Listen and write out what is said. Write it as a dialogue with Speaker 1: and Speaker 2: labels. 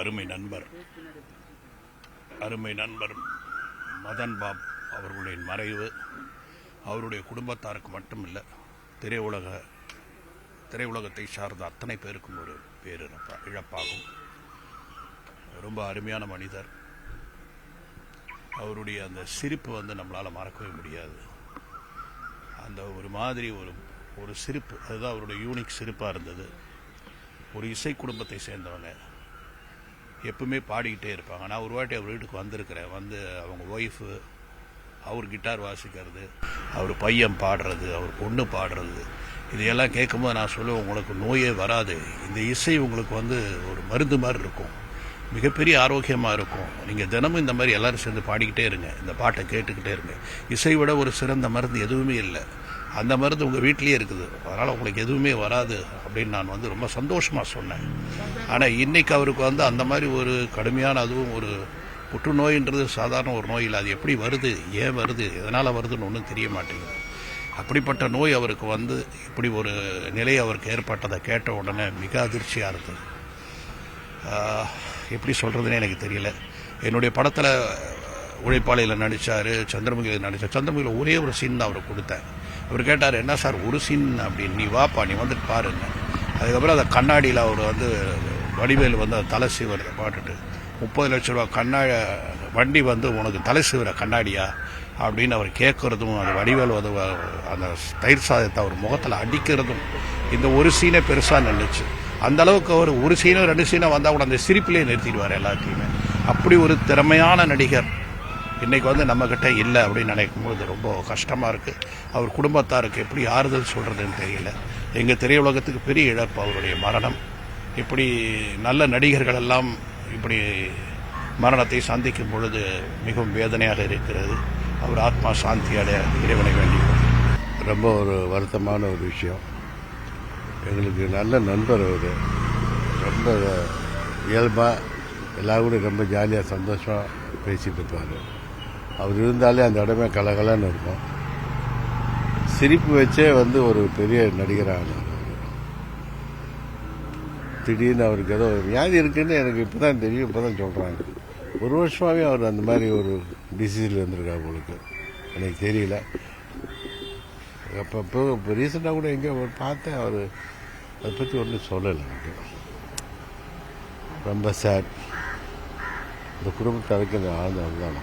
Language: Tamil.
Speaker 1: அருமை நண்பர் மதன் பாப் அவர்களுடைய மறைவு அவருடைய குடும்பத்தாருக்கு மட்டுமில்லை, திரையுலகத்தை சார்ந்த அத்தனை பேருக்கும் ஒரு இழப்பாகும். ரொம்ப அருமையான மனிதர். அவருடைய அந்த சிரிப்பு நம்மளால் மறக்கவே முடியாது. அந்த ஒரு மாதிரி ஒரு சிரிப்பு, அதுதான் அவருடைய யூனிக் சிரிப்பாக இருந்தது. ஒரு இசை குடும்பத்தை சேர்ந்தவங்க, எப்பவுமே பாடிக்கிட்டே இருப்பாங்க. நான் ஒரு வாட்டி அவர் வீட்டுக்கு வந்திருக்கிறேன். அவங்க ஒய்ஃபு, அவர் கிட்டார் வாசிக்கிறது, அவர் பையன் பாடுறது, அவர் பொண்ணு பாடுறது, இதையெல்லாம் கேட்கும்போது நான் சொல்லுவேன், உங்களுக்கு நோயே வராது. இந்த இசை உங்களுக்கு ஒரு மருந்து மாதிரி இருக்கும், மிகப்பெரிய ஆரோக்கியமாக இருக்கும். நீங்கள் தினமும் இந்த மாதிரி எல்லோரும் சேர்ந்து பாடிக்கிட்டே இருங்க, இந்த பாட்டை கேட்டுக்கிட்டே இருங்க. இசை விட ஒரு சிறந்த மருந்து எதுவுமே இல்லை. அந்த மருந்து உங்கள் வீட்லேயே இருக்குது, அதனால் உங்களுக்கு எதுவுமே வராது அப்படின்னு நான் ரொம்ப சந்தோஷமாக சொன்னேன். ஆனால் இன்றைக்கி அவருக்கு அந்த மாதிரி ஒரு கடுமையான, அதுவும் ஒரு புற்றுநோயின்றது சாதாரண ஒரு நோய் இல்லை. அது எப்படி வருது, ஏன் வருது, எதனால் வருதுன்னு ஒன்றும் தெரிய மாட்டேங்குது. அப்படிப்பட்ட நோய் அவருக்கு இப்படி ஒரு நிலை அவருக்கு ஏற்பட்டதை கேட்ட உடனே மிக அதிர்ச்சியாக இருந்தது. எப்படி சொல்கிறதுனே எனக்கு தெரியல. என்னுடைய படத்தில் உழைப்பாளையில் நடித்தார், சந்திரமுகியில் நடித்தார். சந்திரமுகியில் ஒரே ஒரு சீன் தான் அவருக்கு கொடுத்தேன். அவர் கேட்டார், என்ன சார் ஒரு சீன் அப்படின்னு, நீ வாப்பா, நீ வந்துட்டு பாருங்க. அதுக்கப்புறம் அந்த கண்ணாடியில் அவர் வடிவேல் அந்த தலை சீவரத்தை பாட்டுட்டு, 30 லட்ச ரூபா வண்டி உனக்கு தலை சீவர கண்ணாடியா அப்படின்னு அவர் கேட்குறதும், அந்த வடிவேல் அந்த தயிர் சாதத்தை அவர் முகத்தில் அடிக்கிறதும், இந்த ஒரு சீனே பெருசாக நின்றுச்சு. அந்த அளவுக்கு அவர் ஒரு சீனோ 2 சீனோ வந்தால் கூட அந்த சிரிப்பிலே நிறுத்திடுவார் எல்லாத்தையுமே. அப்படி ஒரு திறமையான நடிகர் இன்றைக்கி நம்மக்கிட்ட இல்லை அப்படின்னு நினைக்கும்போது ரொம்ப கஷ்டமாக இருக்குது. அவர் குடும்பத்தாருக்கு எப்படி ஆறுதல் சொல்கிறதுன்னு தெரியல. எங்கள் திரையுலகத்துக்கு பெரிய இழப்பு அவருடைய மரணம். இப்படி நல்ல நடிகர்கள் எல்லாம் இப்படி மரணத்தை சந்திக்கும் பொழுது மிகவும் வேதனையாக இருக்கிறது. அவர் ஆத்மா சாந்தி அடைய இறைவனை வேண்டியவர்.
Speaker 2: ரொம்ப ஒரு வருத்தமான ஒரு விஷயம். எங்களுக்கு நல்ல நண்பர் அவர். ரொம்ப இயல்பாக எல்லாரும் ரொம்ப ஜாலியாக சந்தோஷமாக பேசிகிட்டு இருப்பார். அவர் இருந்தாலே அந்த இடமே கலகலன்னு இருக்கும். சிரிப்பு வச்சே ஒரு பெரிய நடிகராக. திடீர்னு அவருக்கு ஏதோ வியாதி இருக்குன்னு எனக்கு இப்போ தான் தெரியும், இப்போ தான் சொல்கிறாங்க. ஒரு வருஷமாகவே அவர் அந்த மாதிரி ஒரு டிசீஸில் இருந்திருக்காரு உங்களுக்கு, எனக்கு தெரியல. இப்போ ரீசெண்டாக கூட எங்கே பார்த்தேன், அவர் அதை பற்றி ஒன்றும் சொல்லலை. எனக்கு ரொம்ப சேட். இந்த குடும்பத்தாருக்கு இந்த ஆழ்ந்த தான்